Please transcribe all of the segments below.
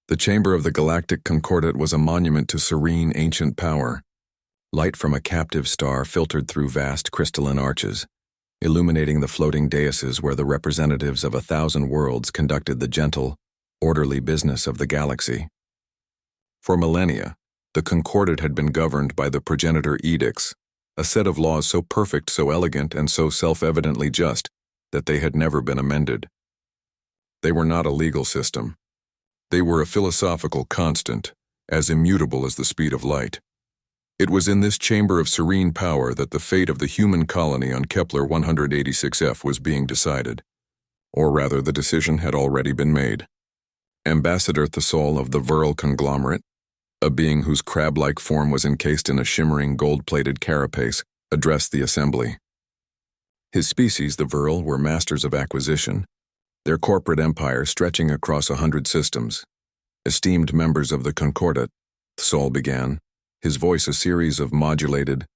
The chamber of the Galactic Concordat was a monument to serene ancient power. Light from a captive star filtered through vast crystalline arches, illuminating the floating daises where the representatives of 1,000 worlds conducted the gentle, orderly business of the galaxy. For millennia, the Concordat had been governed by the progenitor Edicts, a set of laws so perfect, so elegant, and so self-evidently just that they had never been amended. They were not a legal system. They were a philosophical constant, as immutable as the speed of light. It was in this chamber of serene power that the fate of the human colony on Kepler 186f was being decided. Or rather, the decision had already been made. Ambassador Thorne of the V'rrl Conglomerate, a being whose crab-like form was encased in a shimmering gold-plated carapace, addressed the assembly. His species, the V'rrl, were masters of acquisition, their corporate empire stretching across 100 systems. Esteemed members of the Concordat, Thorne began, his voice a series of modulated,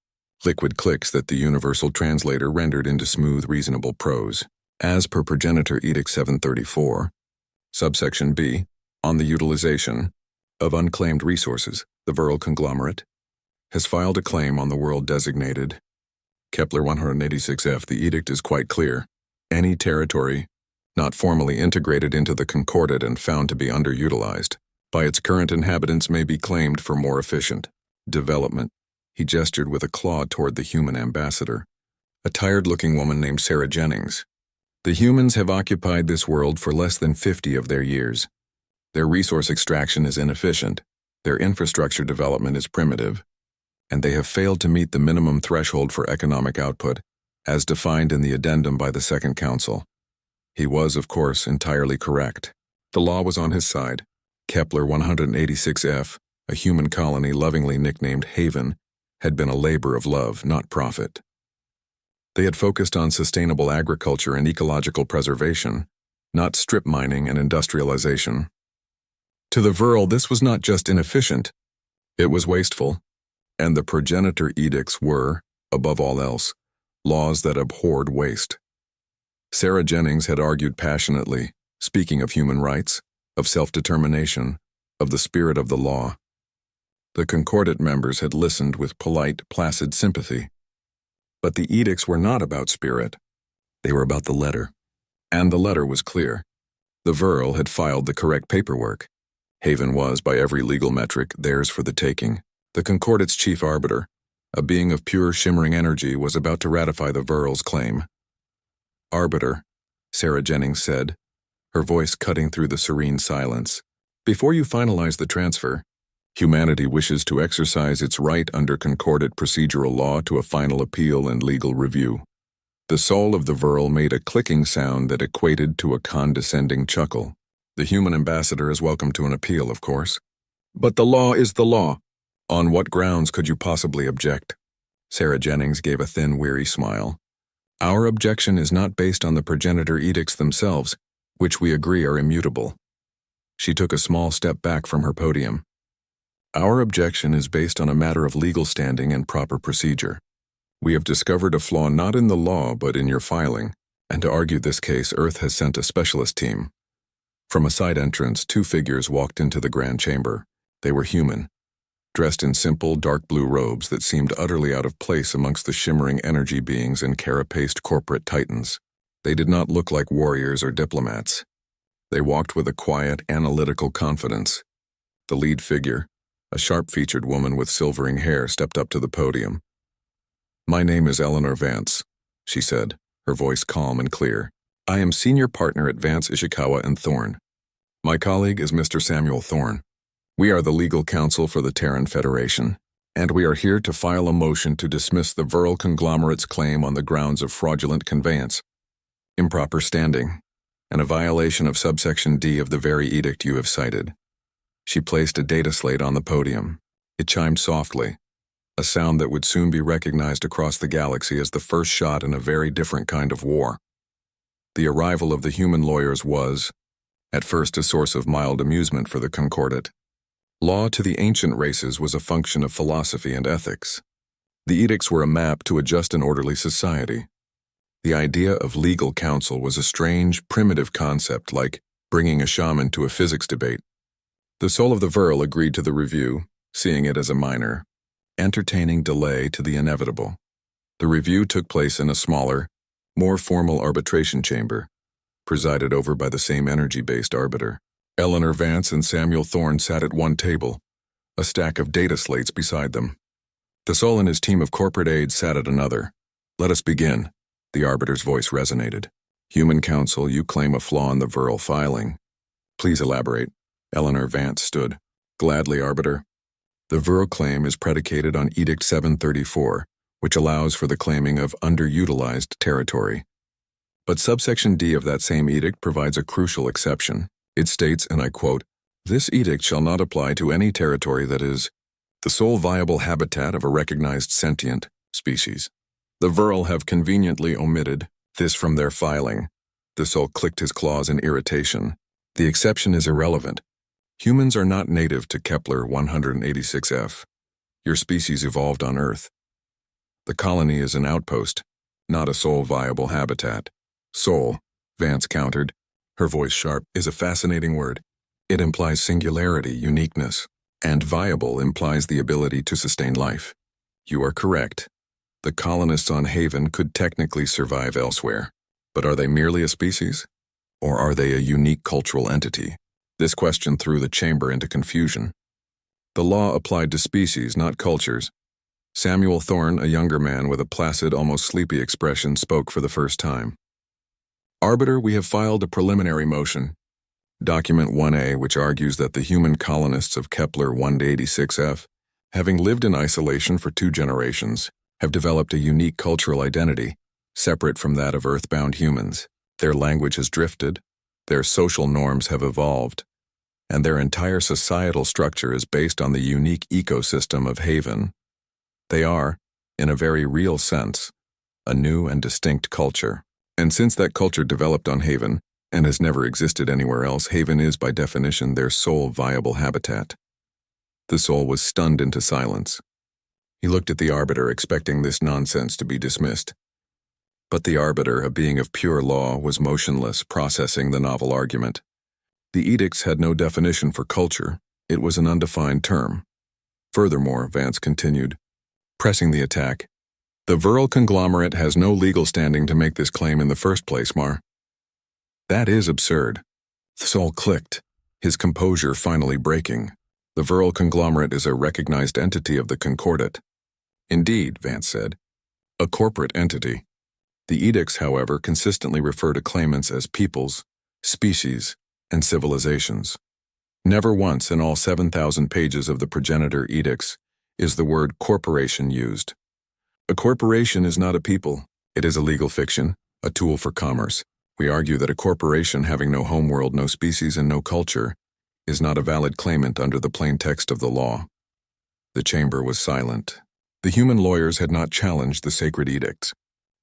liquid clicks that the universal translator rendered into smooth, reasonable prose. As per Progenitor Edict 734, subsection B, on the utilization of unclaimed resources, the V'rrl Conglomerate has filed a claim on the world designated Kepler 186f. The edict is quite clear. Any territory not formally integrated into the Concordat and found to be underutilized by its current inhabitants may be claimed for more efficient development. He gestured with a claw toward the human ambassador, a tired-looking woman named Sarah Jennings. The humans have occupied this world for less than 50 of their years. Their resource extraction is inefficient, their infrastructure development is primitive, and they have failed to meet the minimum threshold for economic output, as defined in the addendum by the Second Council. He was, of course, entirely correct. The law was on his side. Kepler 186f, a human colony lovingly nicknamed Haven, had been a labor of love, not profit. They had focused on sustainable agriculture and ecological preservation, not strip mining and industrialization. To the V'rrl, this was not just inefficient, it was wasteful, and the progenitor edicts were, above all else, laws that abhorred waste. Sarah Jennings had argued passionately, speaking of human rights, of self-determination, of the spirit of the law. The Concordat members had listened with polite, placid sympathy. But the edicts were not about spirit. They were about the letter. And the letter was clear. The V'rrl had filed the correct paperwork. Haven was, by every legal metric, theirs for the taking. The Concordat's chief arbiter, a being of pure shimmering energy, was about to ratify the V'rrl's claim. Arbiter, Sarah Jennings said, her voice cutting through the serene silence. Before you finalize the transfer, humanity wishes to exercise its right under Concordat procedural law to a final appeal and legal review. The soul of the V'rrl made a clicking sound that equated to a condescending chuckle. The human ambassador is welcome to an appeal, of course. But the law is the law. On what grounds could you possibly object? Sarah Jennings gave a thin, weary smile. Our objection is not based on the progenitor edicts themselves, which we agree are immutable. She took a small step back from her podium. Our objection is based on a matter of legal standing and proper procedure. We have discovered a flaw not in the law but in your filing, and to argue this case, Earth has sent a specialist team. From a side entrance, 2 figures walked into the grand chamber. They were human, dressed in simple, dark blue robes that seemed utterly out of place amongst the shimmering energy beings and carapaced corporate titans. They did not look like warriors or diplomats. They walked with a quiet, analytical confidence. The lead figure, a sharp-featured woman with silvering hair, stepped up to the podium. My name is Eleanor Vance, she said, her voice calm and clear. I am senior partner at Vance, Ishikawa & Thorne. My colleague is Mr. Samuel Thorne. We are the legal counsel for the Terran Federation, and we are here to file a motion to dismiss the V'rrl Conglomerate's claim on the grounds of fraudulent conveyance, improper standing, and a violation of subsection D of the very edict you have cited. She placed a data slate on the podium. It chimed softly, a sound that would soon be recognized across the galaxy as the first shot in a very different kind of war. The arrival of the human lawyers was, at first, a source of mild amusement for the Concordat. Law to the ancient races was a function of philosophy and ethics. The edicts were a map to a just and orderly society. The idea of legal counsel was a strange, primitive concept like bringing a shaman to a physics debate. The soul of the V'rrl agreed to the review, seeing it as a minor, entertaining delay to the inevitable. The review took place in a smaller, more formal arbitration chamber, presided over by the same energy-based arbiter. Eleanor, Vance, and Samuel Thorne sat at one table, a stack of data slates beside them. The soul and his team of corporate aides sat at another. "Let us begin," the arbiter's voice resonated. "Human counsel, you claim a flaw in the V'rrl filing. Please elaborate." Eleanor Vance stood. "Gladly, Arbiter. The V'rrl claim is predicated on Edict 734, which allows for the claiming of underutilized territory. But subsection D of that same edict provides a crucial exception. It states, and I quote, "This edict shall not apply to any territory that is the sole viable habitat of a recognized sentient species." The V'rrl have conveniently omitted this from their filing. The soul clicked his claws in irritation. The exception is irrelevant. Humans are not native to Kepler 186f. Your species evolved on Earth. The colony is an outpost, not a sole viable habitat. Soul, Vance countered, her voice sharp, is a fascinating word. It implies singularity, uniqueness, and viable implies the ability to sustain life. You are correct. The colonists on Haven could technically survive elsewhere. But are they merely a species? Or are they a unique cultural entity? This question threw the chamber into confusion. The law applied to species, not cultures. Samuel Thorne, a younger man with a placid, almost sleepy expression, spoke for the first time. "Arbiter, we have filed a preliminary motion. Document 1A, which argues that the human colonists of Kepler 186f, having lived in isolation for 2 generations, have developed a unique cultural identity, separate from that of earthbound humans. Their language has drifted, their social norms have evolved, and their entire societal structure is based on the unique ecosystem of Haven. They are, in a very real sense, a new and distinct culture. And since that culture developed on Haven, and has never existed anywhere else, Haven is, by definition, their sole viable habitat." The soul was stunned into silence. He looked at the Arbiter, expecting this nonsense to be dismissed. But the Arbiter, a being of pure law, was motionless, processing the novel argument. The edicts had no definition for culture. It was an undefined term. Furthermore, Vance continued, pressing the attack, "The V'rrl Conglomerate has no legal standing to make this claim in the first place, Mar." "That is absurd." The soul clicked, his composure finally breaking. "The V'rrl Conglomerate is a recognized entity of the Concordat." "Indeed," Vance said, "a corporate entity. The edicts, however, consistently refer to claimants as peoples, species, and civilizations. Never once in all 7,000 pages of the progenitor edicts is the word corporation used. A corporation is not a people. It is a legal fiction, a tool for commerce. We argue that a corporation having no homeworld, no species, and no culture is not a valid claimant under the plain text of the law." The chamber was silent. The human lawyers had not challenged the sacred edicts.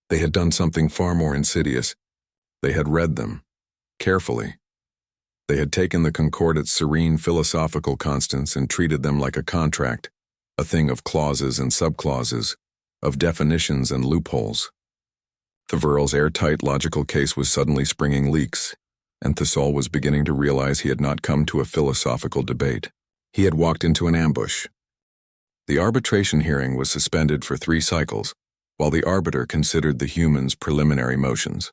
They had done something far more insidious. They had read them, carefully. They had taken the Concordat's serene philosophical constants and treated them like a contract, a thing of clauses and subclauses, of definitions and loopholes. The V'rrl's airtight logical case was suddenly springing leaks, and Thasol was beginning to realize he had not come to a philosophical debate. He had walked into an ambush. The arbitration hearing was suspended for 3 cycles, while the arbiter considered the humans' preliminary motions.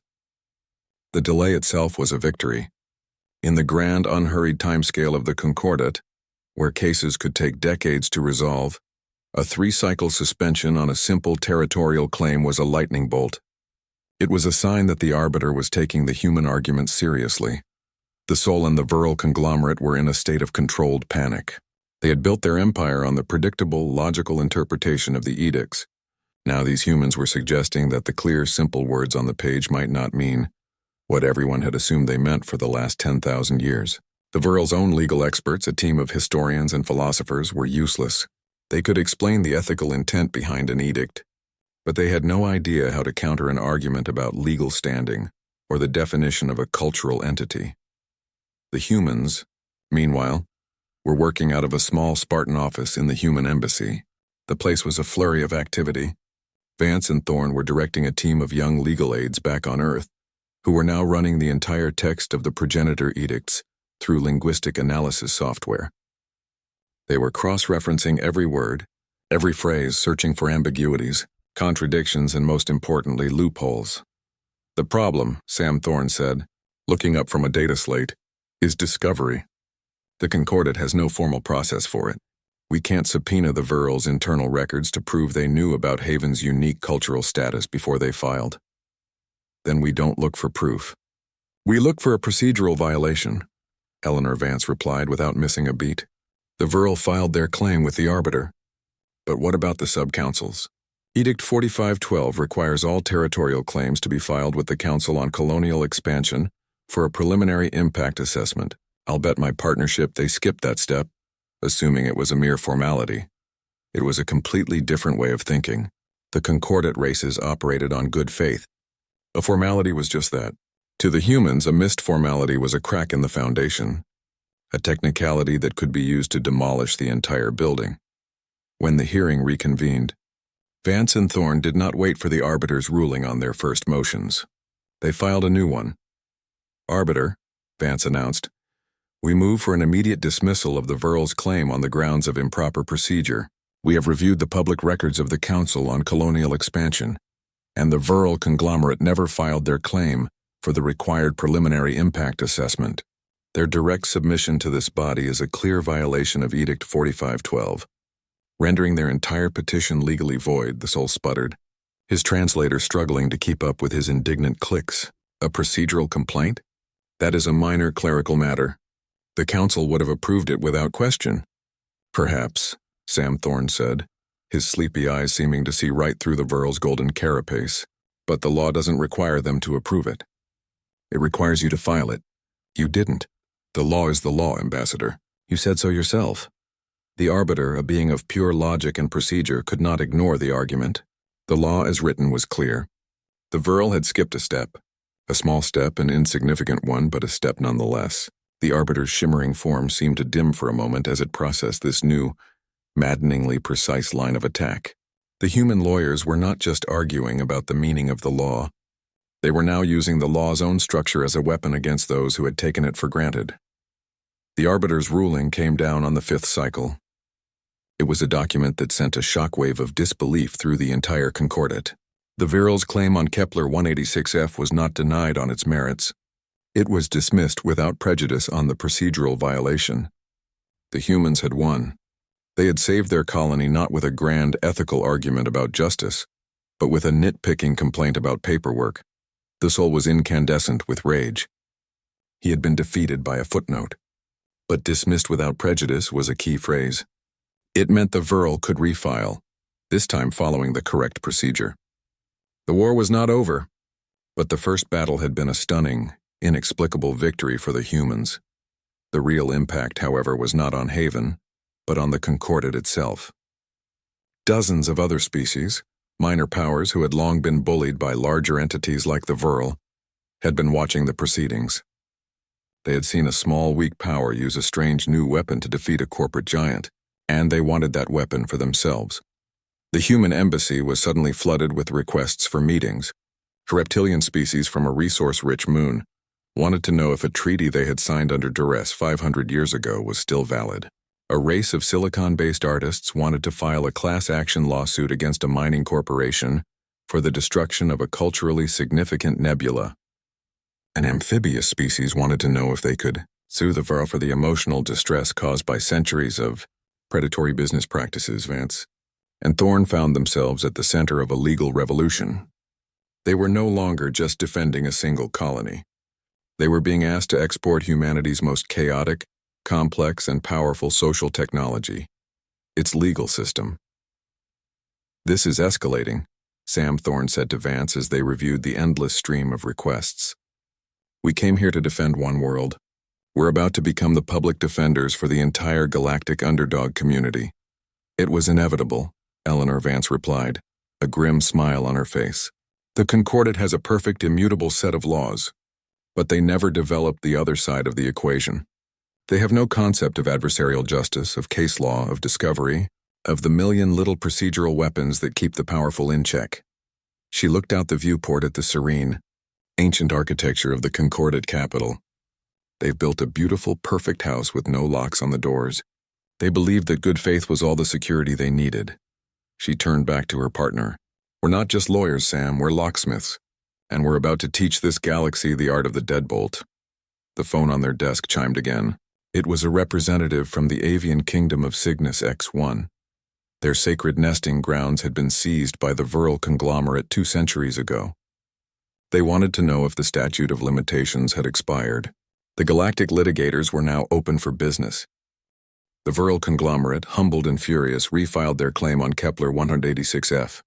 The delay itself was a victory. In the grand, unhurried timescale of the Concordat, where cases could take decades to resolve, a 3-cycle suspension on a simple territorial claim was a lightning bolt. It was a sign that the arbiter was taking the human argument seriously. The soul and the V'rrl Conglomerate were in a state of controlled panic. They had built their empire on the predictable, logical interpretation of the edicts. Now these humans were suggesting that the clear, simple words on the page might not mean what everyone had assumed they meant for the last 10,000 years. The V'rrl's own legal experts, a team of historians and philosophers, were useless. They could explain the ethical intent behind an edict, but they had no idea how to counter an argument about legal standing or the definition of a cultural entity. The humans, meanwhile, were working out of a small Spartan office in the human embassy. The place was a flurry of activity. Vance and Thorne were directing a team of young legal aides back on Earth, who were now running the entire text of the progenitor edicts through linguistic analysis software. They were cross-referencing every word, every phrase, searching for ambiguities, contradictions, and most importantly, loopholes. The problem, Sam Thorne said, looking up from a data slate, is discovery. The Concordat has no formal process for it. We can't subpoena the V'rrl's internal records to prove they knew about Haven's unique cultural status before they filed. Then we don't look for proof. We look for a procedural violation, Eleanor Vance replied without missing a beat. The V'rrl filed their claim with the Arbiter. But what about the sub-councils? Edict 4512 requires all territorial claims to be filed with the Council on Colonial Expansion for a preliminary impact assessment. I'll bet my partnership they skipped that step, assuming it was a mere formality. It was a completely different way of thinking. The Concordat races operated on good faith. A formality was just that. To the humans, a missed formality was a crack in the foundation, a technicality that could be used to demolish the entire building. When the hearing reconvened, Vance and Thorne did not wait for the Arbiter's ruling on their first motions. They filed a new one. Arbiter, Vance announced, we move for an immediate dismissal of the V'rrl's claim on the grounds of improper procedure. We have reviewed the public records of the Council on Colonial Expansion, and the V'rrl Conglomerate never filed their claim for the required preliminary impact assessment. Their direct submission to this body is a clear violation of Edict 4512, rendering their entire petition legally void, the soul sputtered, his translator struggling to keep up with his indignant clicks. A procedural complaint? That is a minor clerical matter. The Council would have approved it without question. Perhaps, Sam Thorne said, his sleepy eyes seeming to see right through the V'rrl's golden carapace, but the law doesn't require them to approve it. It requires you to file it. You didn't. The law is the law, Ambassador. You said so yourself. The Arbiter, a being of pure logic and procedure, could not ignore the argument. The law as written was clear. The V'rrl had skipped a step. A small step, an insignificant one, but a step nonetheless. The Arbiter's shimmering form seemed to dim for a moment as it processed this new, maddeningly precise line of attack. The human lawyers were not just arguing about the meaning of the law. They were now using the law's own structure as a weapon against those who had taken it for granted. The Arbiter's ruling came down on the fifth cycle. It was a document that sent a shockwave of disbelief through the entire Concordat. The V'rrl's claim on Kepler 186F was not denied on its merits. It was dismissed without prejudice on the procedural violation. The humans had won. They had saved their colony not with a grand ethical argument about justice, but with a nitpicking complaint about paperwork. The soul was incandescent with rage. He had been defeated by a footnote. But dismissed without prejudice was a key phrase. It meant the V'rrl could refile, this time following the correct procedure. The war was not over, but the first battle had been a stunning, inexplicable victory for the humans. The real impact, however, was not on Haven, but on the Concordat itself. Dozens of other species, minor powers who had long been bullied by larger entities like the V'rrl, had been watching the proceedings. They had seen a small, weak power use a strange new weapon to defeat a corporate giant, and they wanted that weapon for themselves. The human embassy was suddenly flooded with requests for meetings. A reptilian species from a resource-rich moon wanted to know if a treaty they had signed under duress 500 years ago was still valid. A race of silicon-based artists wanted to file a class action lawsuit against a mining corporation for the destruction of a culturally significant nebula. An amphibious species wanted to know if they could sue the V'rrl for the emotional distress caused by centuries of predatory business practices, Vance. And Thorne found themselves at the center of a legal revolution. They were no longer just defending a single colony. They were being asked to export humanity's most chaotic, complex, and powerful social technology, its legal system. This is escalating, Sam Thorne said to Vance as they reviewed the endless stream of requests. We came here to defend one world. We're about to become the public defenders for the entire galactic underdog community. It was inevitable, Eleanor Vance replied, a grim smile on her face. The Concordat has a perfect immutable set of laws, but they never developed the other side of the equation. They have no concept of adversarial justice, of case law, of discovery, of the million little procedural weapons that keep the powerful in check. She looked out the viewport at the serene, ancient architecture of the Concordat capital. They've built a beautiful, perfect house with no locks on the doors. They believed that good faith was all the security they needed. She turned back to her partner. We're not just lawyers, Sam, we're locksmiths. And we're about to teach this galaxy the art of the deadbolt. The phone on their desk chimed again. It was a representative from the avian kingdom of Cygnus X1. Their sacred nesting grounds had been seized by the V'rrl Conglomerate 2 centuries ago. They wanted to know if the statute of limitations had expired. The Galactic Litigators were now open for business. The V'rrl Conglomerate, humbled and furious, refiled their claim on Kepler 186F.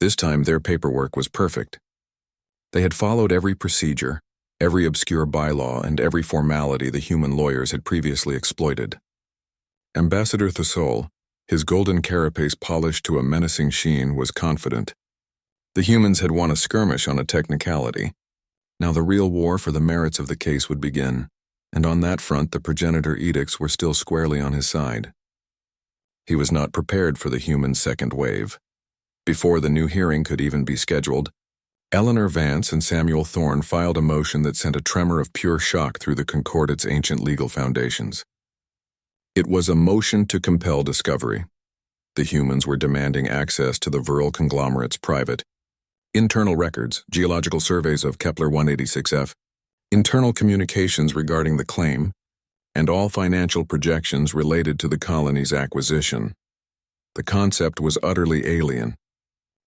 This time their paperwork was perfect. They had followed every procedure, every obscure bylaw, and every formality the human lawyers had previously exploited. Ambassador Thorne, his golden carapace polished to a menacing sheen, was confident. The humans had won a skirmish on a technicality. Now the real war for the merits of the case would begin, and on that front the progenitor edicts were still squarely on his side. He was not prepared for the human second wave. Before the new hearing could even be scheduled, Eleanor, Vance, and Samuel Thorne filed a motion that sent a tremor of pure shock through the Concordat's ancient legal foundations. It was a motion to compel discovery. The humans were demanding access to the V'rrl Conglomerate's private internal records, geological surveys of Kepler 186F, internal communications regarding the claim, and all financial projections related to the colony's acquisition. The concept was utterly alien.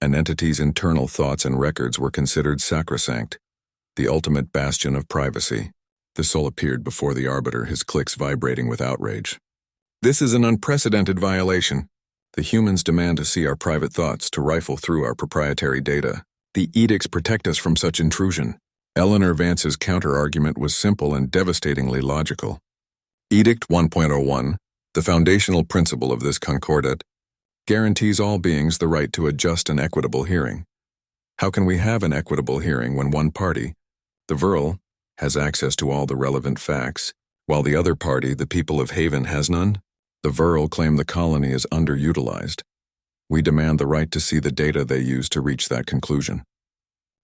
An entity's internal thoughts and records were considered sacrosanct, the ultimate bastion of privacy. The soul appeared before the arbiter, his clicks vibrating with outrage. This is an unprecedented violation. The humans demand to see our private thoughts, to rifle through our proprietary data. The edicts protect us from such intrusion. Eleanor Vance's counter-argument was simple and devastatingly logical. Edict 1.01, the foundational principle of this Concordat, guarantees all beings the right to a just and equitable hearing. How can we have an equitable hearing when one party, the V'rrl, has access to all the relevant facts, while the other party, the people of Haven, has none? The V'rrl claim the colony is underutilized. We demand the right to see the data they use to reach that conclusion.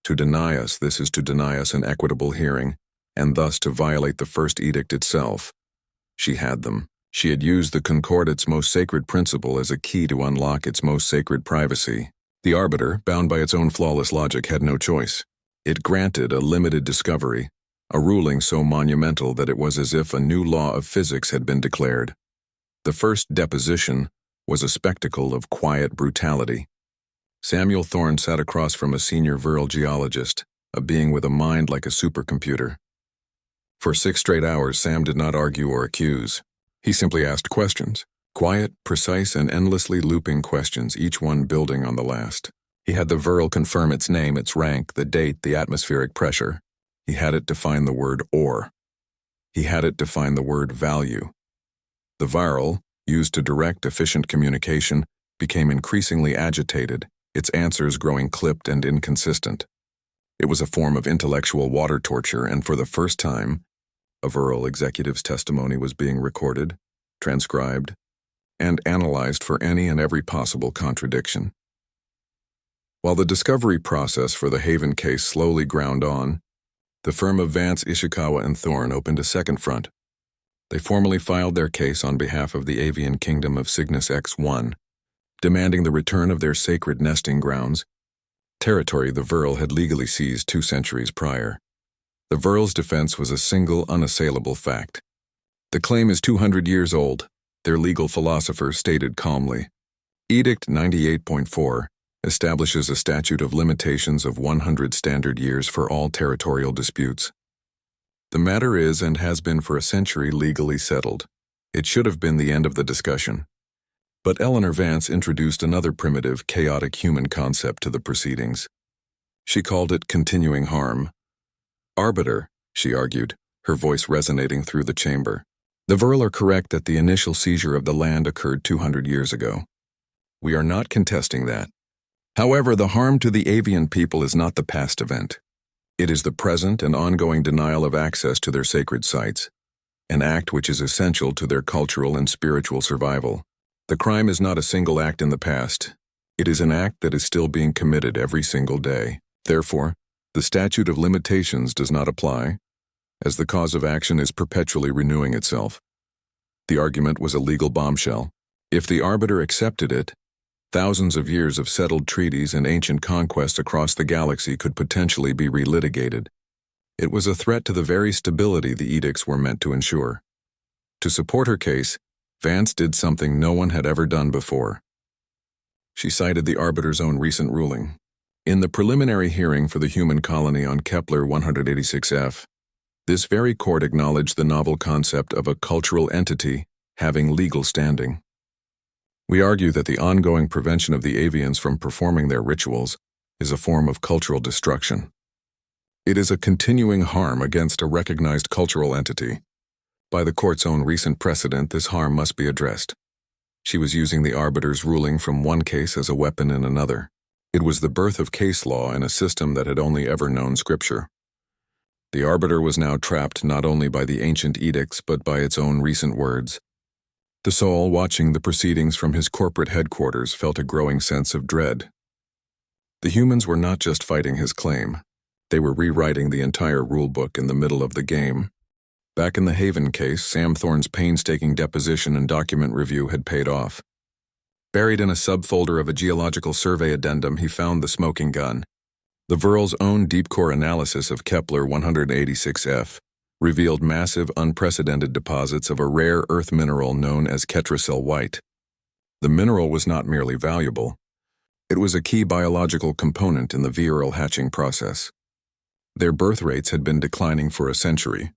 To deny us this is to deny us an equitable hearing, and thus to violate the first edict itself. She had them. She had used the Concordat's most sacred principle as a key to unlock its most sacred privacy. The arbiter, bound by its own flawless logic, had no choice. It granted a limited discovery, a ruling so monumental that it was as if a new law of physics had been declared. The first deposition was a spectacle of quiet brutality. Samuel Thorne sat across from a senior V'rrl geologist, a being with a mind like a supercomputer. For 6 straight hours, Sam did not argue or accuse. He simply asked questions, quiet, precise, and endlessly looping questions, each one building on the last. He had the V'rrl confirm its name, its rank, the date, the atmospheric pressure. He had it define the word ore. He had it define the word value. The V'rrl, used to direct efficient communication, became increasingly agitated, its answers growing clipped and inconsistent. It was a form of intellectual water torture, and for the first time, a V'rrl executive's testimony was being recorded, transcribed, and analyzed for any and every possible contradiction. While the discovery process for the Haven case slowly ground on, the firm of Vance, Ishikawa, and Thorne opened a second front. They formally filed their case on behalf of the avian kingdom of Cygnus X1, demanding the return of their sacred nesting grounds, territory the V'rrl had legally seized 2 centuries prior. The V'rrl's defense was a single, unassailable fact. The claim is 200 years old, their legal philosopher stated calmly. Edict 98.4 establishes a statute of limitations of 100 standard years for all territorial disputes. The matter is and has been for a century legally settled. It should have been the end of the discussion. But Eleanor Vance introduced another primitive, chaotic human concept to the proceedings. She called it continuing harm. Arbiter, she argued, her voice resonating through the chamber. The V'rrl are correct that the initial seizure of the land occurred 200 years ago. We are not contesting that. However, the harm to the avian people is not the past event. It is the present and ongoing denial of access to their sacred sites, an act which is essential to their cultural and spiritual survival. The crime is not a single act in the past. It is an act that is still being committed every single day. Therefore, the statute of limitations does not apply, as the cause of action is perpetually renewing itself. The argument was a legal bombshell. If the arbiter accepted it, thousands of years of settled treaties and ancient conquest across the galaxy could potentially be relitigated. It was a threat to the very stability the edicts were meant to ensure. To support her case, Vance did something no one had ever done before. She cited the arbiter's own recent ruling. In the preliminary hearing for the human colony on Kepler 186f, this very court acknowledged the novel concept of a cultural entity having legal standing. We argue that the ongoing prevention of the avians from performing their rituals is a form of cultural destruction. It is a continuing harm against a recognized cultural entity. By the court's own recent precedent, this harm must be addressed. She was using the arbiter's ruling from one case as a weapon in another. It was the birth of case law in a system that had only ever known scripture. The arbiter was now trapped not only by the ancient edicts but by its own recent words. The soul, watching the proceedings from his corporate headquarters, felt a growing sense of dread. The humans were not just fighting his claim. They were rewriting the entire rulebook in the middle of the game. Back in the Haven case, Sam Thorne's painstaking deposition and document review had paid off. Buried in a subfolder of a geological survey addendum, he found the smoking gun. The V'rrl's own deep core analysis of Kepler 186f revealed massive, unprecedented deposits of a rare earth mineral known as ketracel white. The mineral was not merely valuable. It was a key biological component in the V'rrl hatching process. Their birth rates had been declining for a century.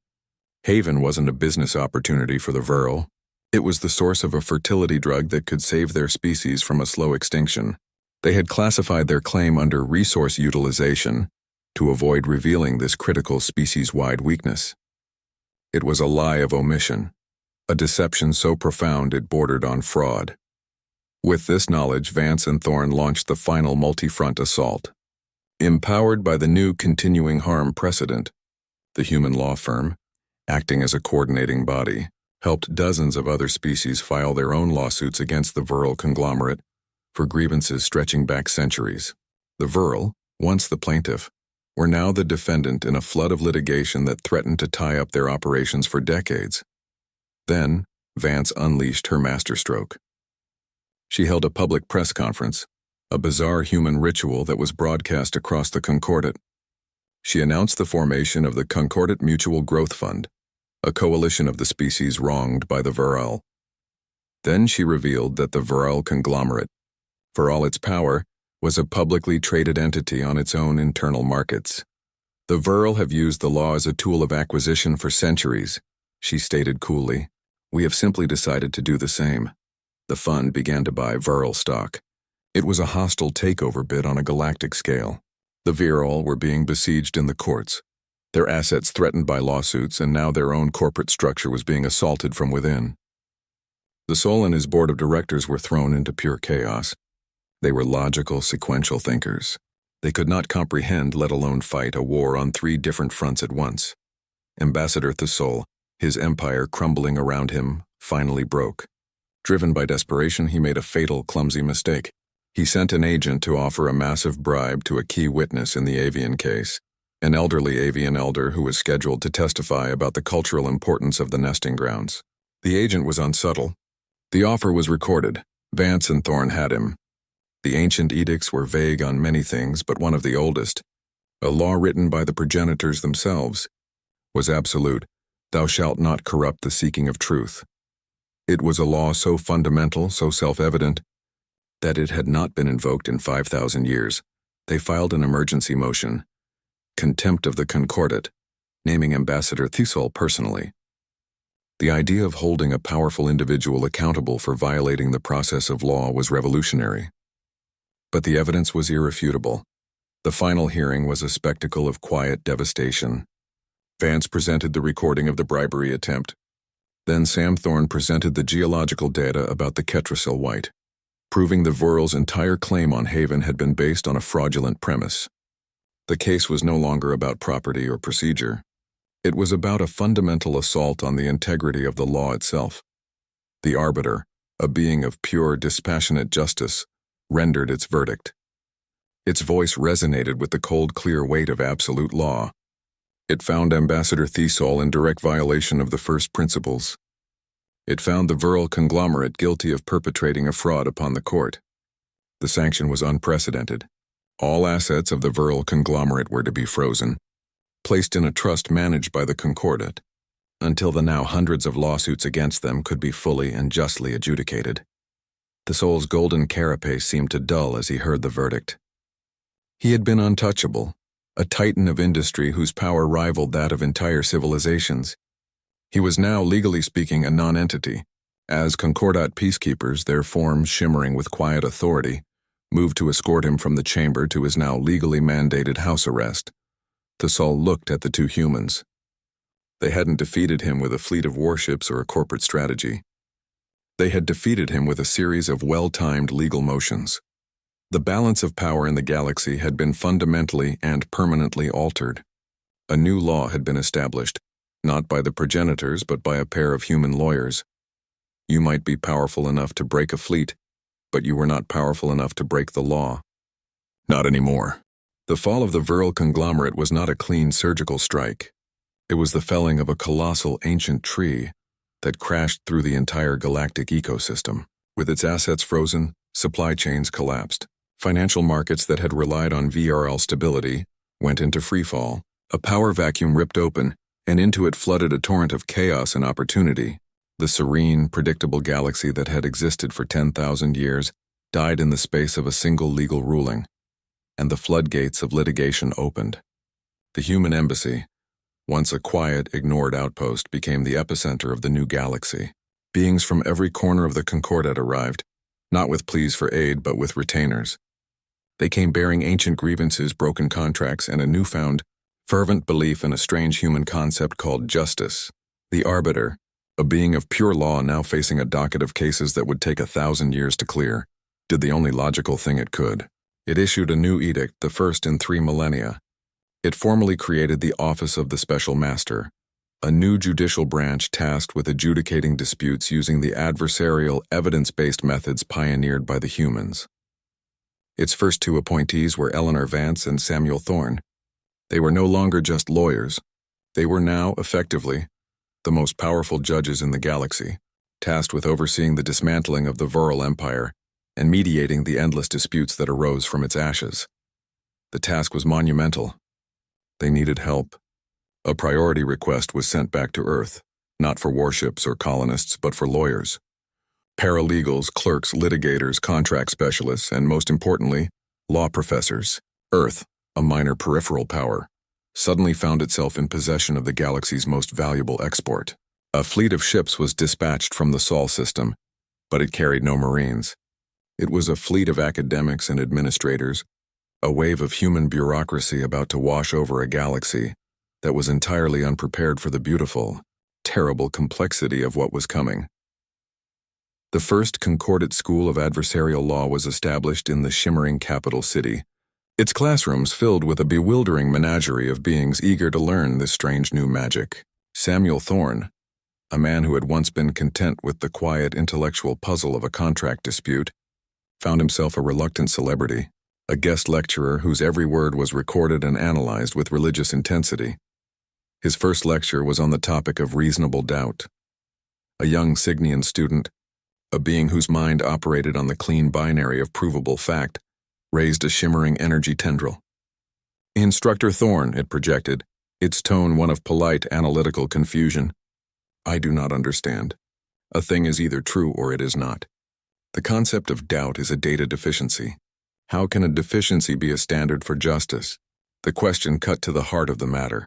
Haven wasn't a business opportunity for the V'rrl. It was the source of a fertility drug that could save their species from a slow extinction. They had classified their claim under resource utilization to avoid revealing this critical species-wide weakness. It was a lie of omission, a deception so profound it bordered on fraud. With this knowledge, Vance and Thorne launched the final multi-front assault. Empowered by the new continuing harm precedent, the human law firm, acting as a coordinating body, helped dozens of other species file their own lawsuits against the V'rrl Conglomerate for grievances stretching back centuries. The V'rrl, once the plaintiff, were now the defendant in a flood of litigation that threatened to tie up their operations for decades. Then, Vance unleashed her masterstroke. She held a public press conference, a bizarre human ritual that was broadcast across the Concordat. She announced the formation of the Concordat Mutual Growth Fund, a coalition of the species wronged by the V'rrl. Then she revealed that the V'rrl Conglomerate, for all its power, was a publicly traded entity on its own internal markets. The V'rrl have used the law as a tool of acquisition for centuries, she stated coolly. We have simply decided to do the same. The fund began to buy V'rrl stock. It was a hostile takeover bid on a galactic scale. The V'rrl were being besieged in the courts, their assets threatened by lawsuits, and now their own corporate structure was being assaulted from within. The Soul and his board of directors were thrown into pure chaos. They were logical, sequential thinkers. They could not comprehend, let alone fight, a war on 3 different fronts at once. Ambassador Thorne, his empire crumbling around him, finally broke. Driven by desperation, he made a fatal, clumsy mistake. He sent an agent to offer a massive bribe to a key witness in the avian case, an elderly avian elder who was scheduled to testify about the cultural importance of the nesting grounds. The agent was unsubtle. The offer was recorded. Vance and Thorne had him. The ancient edicts were vague on many things, but one of the oldest, a law written by the progenitors themselves, was absolute. Thou shalt not corrupt the seeking of truth. It was a law so fundamental, so self-evident, that it had not been invoked in 5,000 years. They filed an emergency motion, contempt of the Concordat, naming Ambassador Thorne personally. The idea of holding a powerful individual accountable for violating the process of law was revolutionary. But the evidence was irrefutable. The final hearing was a spectacle of quiet devastation. Vance presented the recording of the bribery attempt. Then Sam Thorne presented the geological data about the ketracel white, proving the V'rrl's entire claim on Haven had been based on a fraudulent premise. The case was no longer about property or procedure. It was about a fundamental assault on the integrity of the law itself. The arbiter, a being of pure, dispassionate justice, rendered its verdict. Its voice resonated with the cold, clear weight of absolute law. It found Ambassador Thesol in direct violation of the first principles. It found the V'rrl Conglomerate guilty of perpetrating a fraud upon the court. The sanction was unprecedented. All assets of the V'rrl Conglomerate were to be frozen, placed in a trust managed by the Concordat, until the now hundreds of lawsuits against them could be fully and justly adjudicated. Thesol's golden carapace seemed to dull as he heard the verdict. He had been untouchable, a titan of industry whose power rivaled that of entire civilizations. He was now, legally speaking, a non-entity, as Concordat peacekeepers, their forms shimmering with quiet authority, moved to escort him from the chamber to his now legally mandated house arrest. Thesol looked at the two humans. They hadn't defeated him with a fleet of warships or a corporate strategy. They had defeated him with a series of well-timed legal motions. The balance of power in the galaxy had been fundamentally and permanently altered. A new law had been established, not by the progenitors but by a pair of human lawyers. You might be powerful enough to break a fleet, but you were not powerful enough to break the law. Not anymore. The fall of the V'rrl Conglomerate was not a clean surgical strike. It was the felling of a colossal ancient tree that crashed through the entire galactic ecosystem. With its assets frozen, supply chains collapsed. Financial markets that had relied on V'rrl stability went into freefall. A power vacuum ripped open, and into it flooded a torrent of chaos and opportunity. The serene, predictable galaxy that had existed for 10,000 years died in the space of a single legal ruling, and the floodgates of litigation opened. The human embassy, once a quiet, ignored outpost, became the epicenter of the new galaxy. Beings from every corner of the Concordat arrived, not with pleas for aid but with retainers. They came bearing ancient grievances, broken contracts, and a newfound, fervent belief in a strange human concept called justice. The arbiter, a being of pure law now facing a docket of cases that would take 1,000 years to clear, did the only logical thing it could. It issued a new edict, the first in 3 millennia. It formally created the Office of the Special Master, a new judicial branch tasked with adjudicating disputes using the adversarial, evidence-based methods pioneered by the humans. Its first 2 appointees were Eleanor Vance and Samuel Thorne. They were no longer just lawyers. They were now, effectively, the most powerful judges in the galaxy, tasked with overseeing the dismantling of the V'rrl Empire and mediating the endless disputes that arose from its ashes. The task was monumental. They needed help. A priority request was sent back to Earth, not for warships or colonists, but for lawyers. Paralegals, clerks, litigators, contract specialists, and most importantly, law professors. Earth, a minor peripheral power, suddenly found itself in possession of the galaxy's most valuable export. A fleet of ships was dispatched from the Sol system, but it carried no Marines. It was a fleet of academics and administrators, a wave of human bureaucracy about to wash over a galaxy that was entirely unprepared for the beautiful, terrible complexity of what was coming. The first Concordat School of Adversarial Law was established in the shimmering capital city, its classrooms filled with a bewildering menagerie of beings eager to learn this strange new magic. Samuel Thorne, a man who had once been content with the quiet intellectual puzzle of a contract dispute, found himself a reluctant celebrity, a guest lecturer whose every word was recorded and analyzed with religious intensity. His first lecture was on the topic of reasonable doubt. A young Signian student, a being whose mind operated on the clean binary of provable fact, raised a shimmering energy tendril. "Instructor Thorne," it projected, its tone one of polite, analytical confusion. "I do not understand. A thing is either true or it is not. The concept of doubt is a data deficiency. How can a deficiency be a standard for justice?" The question cut to the heart of the matter.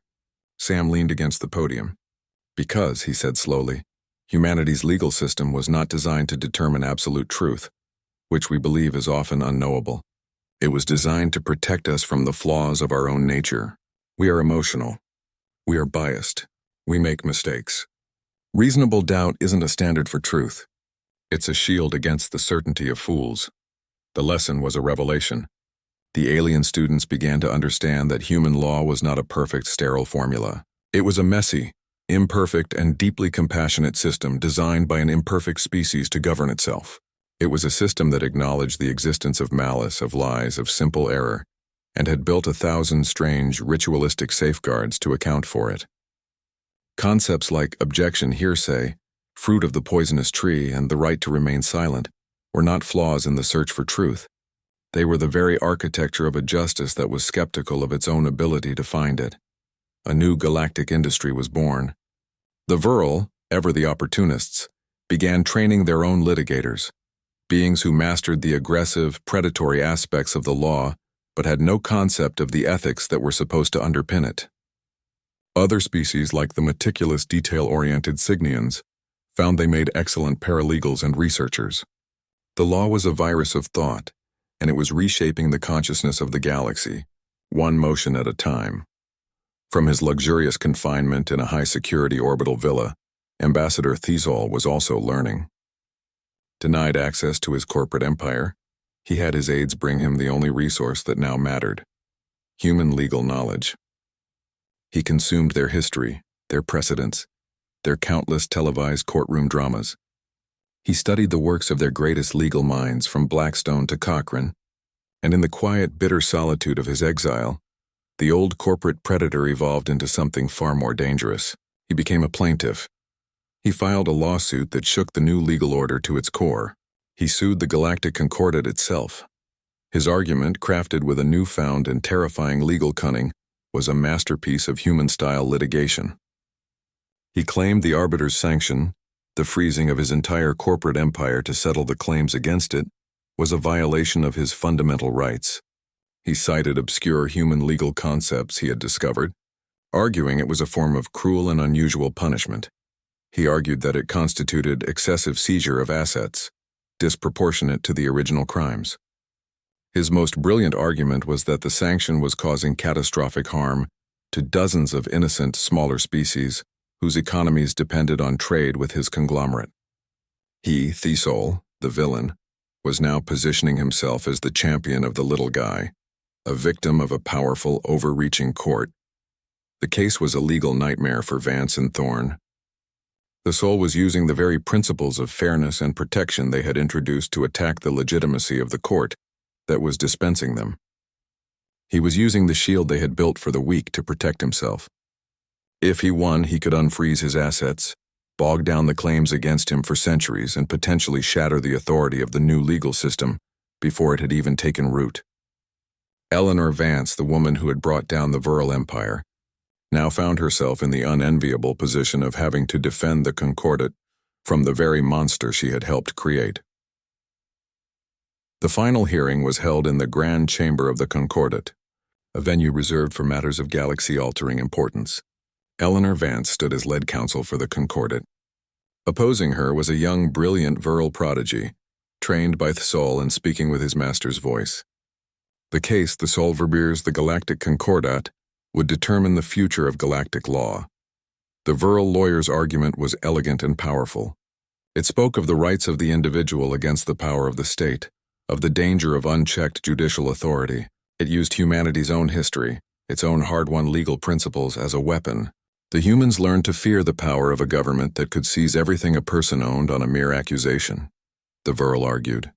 Sam leaned against the podium. "Because," he said slowly, "humanity's legal system was not designed to determine absolute truth, which we believe is often unknowable. It was designed to protect us from the flaws of our own nature. We are emotional. We are biased. We make mistakes. Reasonable doubt isn't a standard for truth. It's a shield against the certainty of fools." The lesson was a revelation. The alien students began to understand that human law was not a perfect, sterile formula. It was a messy, imperfect, and deeply compassionate system designed by an imperfect species to govern itself. It was a system that acknowledged the existence of malice, of lies, of simple error, and had built 1,000 strange, ritualistic safeguards to account for it. Concepts like objection hearsay, fruit of the poisonous tree, and the right to remain silent were not flaws in the search for truth. They were the very architecture of a justice that was skeptical of its own ability to find it. A new galactic industry was born. The V'rrl, ever the opportunists, began training their own litigators, beings who mastered the aggressive, predatory aspects of the law but had no concept of the ethics that were supposed to underpin it. Other species, like the meticulous, detail-oriented Signians, found they made excellent paralegals and researchers. The law was a virus of thought, and it was reshaping the consciousness of the galaxy, one motion at a time. From his luxurious confinement in a high-security orbital villa, Ambassador Thorne was also learning. Denied access to his corporate empire, he had his aides bring him the only resource that now mattered: human legal knowledge. He consumed their history, their precedents, their countless televised courtroom dramas. He studied the works of their greatest legal minds from Blackstone to Cochrane, and in the quiet, bitter solitude of his exile, the old corporate predator evolved into something far more dangerous. He became a plaintiff. He filed a lawsuit that shook the new legal order to its core. He sued the Galactic Concordat itself. His argument, crafted with a newfound and terrifying legal cunning, was a masterpiece of human-style litigation. He claimed the arbiter's sanction, the freezing of his entire corporate empire to settle the claims against it, was a violation of his fundamental rights. He cited obscure human legal concepts he had discovered, arguing it was a form of cruel and unusual punishment. He argued that it constituted excessive seizure of assets, disproportionate to the original crimes. His most brilliant argument was that the sanction was causing catastrophic harm to dozens of innocent, smaller species whose economies depended on trade with his conglomerate. He, Thorne, the villain, was now positioning himself as the champion of the little guy, a victim of a powerful, overreaching court. The case was a legal nightmare for Vance and Thorne. The soul was using the very principles of fairness and protection they had introduced to attack the legitimacy of the court that was dispensing them. He was using the shield they had built for the weak to protect himself. If he won, he could unfreeze his assets, bog down the claims against him for centuries, and potentially shatter the authority of the new legal system before it had even taken root. Eleanor Vance, the woman who had brought down the V'rrl Empire, now found herself in the unenviable position of having to defend the Concordat from the very monster she had helped create. The final hearing was held in the Grand Chamber of the Concordat, a venue reserved for matters of galaxy-altering importance. Eleanor Vance stood as lead counsel for the Concordat. Opposing her was a young, brilliant V'rrl prodigy, trained by Thorne and speaking with his master's voice. The case, the V'rrl the Galactic Concordat, would determine the future of galactic law. The V'rrl lawyer's argument was elegant and powerful. It spoke of the rights of the individual against the power of the state, of the danger of unchecked judicial authority. It used humanity's own history, its own hard-won legal principles, as a weapon. The humans learned to fear the power of a government that could seize everything a person owned on a mere accusation. The V'rrl argued.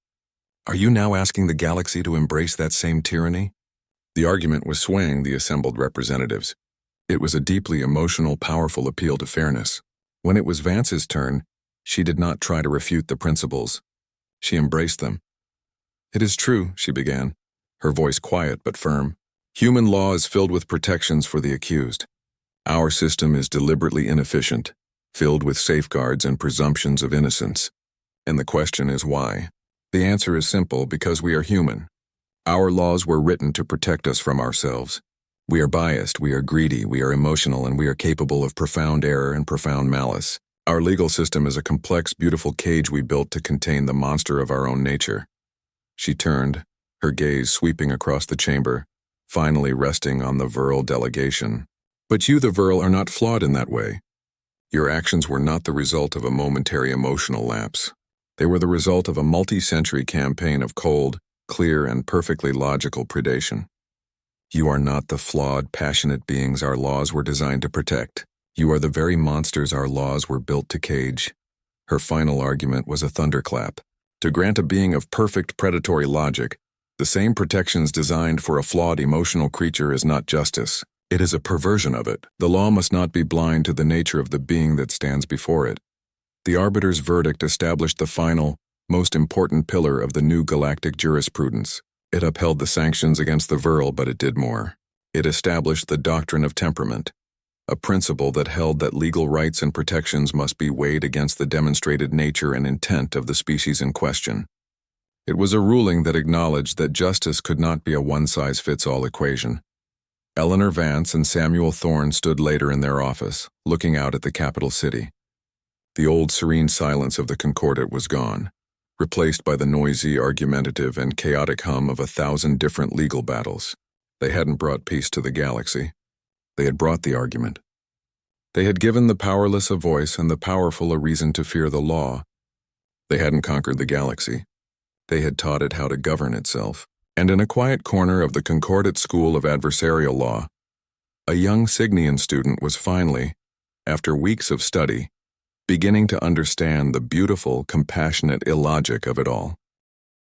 Are you now asking the galaxy to embrace that same tyranny? The argument was swaying the assembled representatives. It was a deeply emotional, powerful appeal to fairness. When it was Vance's turn, she did not try to refute the principles. She embraced them. It is true, she began, her voice quiet but firm. Human law is filled with protections for the accused. Our system is deliberately inefficient, filled with safeguards and presumptions of innocence. And the question is why? The answer is simple: because we are human. Our laws were written to protect us from ourselves. We are biased, we are greedy, we are emotional, and we are capable of profound error and profound malice. Our legal system is a complex, beautiful cage we built to contain the monster of our own nature. She turned, her gaze sweeping across the chamber, finally resting on the V'rrl delegation. But you, the V'rrl, are not flawed in that way. Your actions were not the result of a momentary emotional lapse. They were the result of a multi-century campaign of cold, clear, and perfectly logical predation. You are not the flawed, passionate beings our laws were designed to protect. You are the very monsters our laws were built to cage. Her final argument was a thunderclap. To grant a being of perfect predatory logic The same protections designed for a flawed emotional creature is not justice. It is a perversion of it. The law must not be blind to the nature of the being that stands before it. The arbiter's verdict established the final, most important pillar of the new galactic jurisprudence. It upheld the sanctions against the V'rrl, but it did more. It established the doctrine of temperament, a principle that held that legal rights and protections must be weighed against the demonstrated nature and intent of the species in question. It was a ruling that acknowledged that justice could not be a one-size-fits-all equation. Eleanor Vance and Samuel Thorne stood later in their office, looking out at the capital city. The old serene silence of the Concordat was gone, replaced by the noisy, argumentative, and chaotic hum of 1,000 different legal battles. They hadn't brought peace to the galaxy. They had brought the argument. They had given the powerless a voice and the powerful a reason to fear the law. They hadn't conquered the galaxy. They had taught it how to govern itself. And in a quiet corner of the Concordat School of Adversarial Law, a young Cygnian student was finally, after weeks of study, beginning to understand the beautiful, compassionate illogic of it all.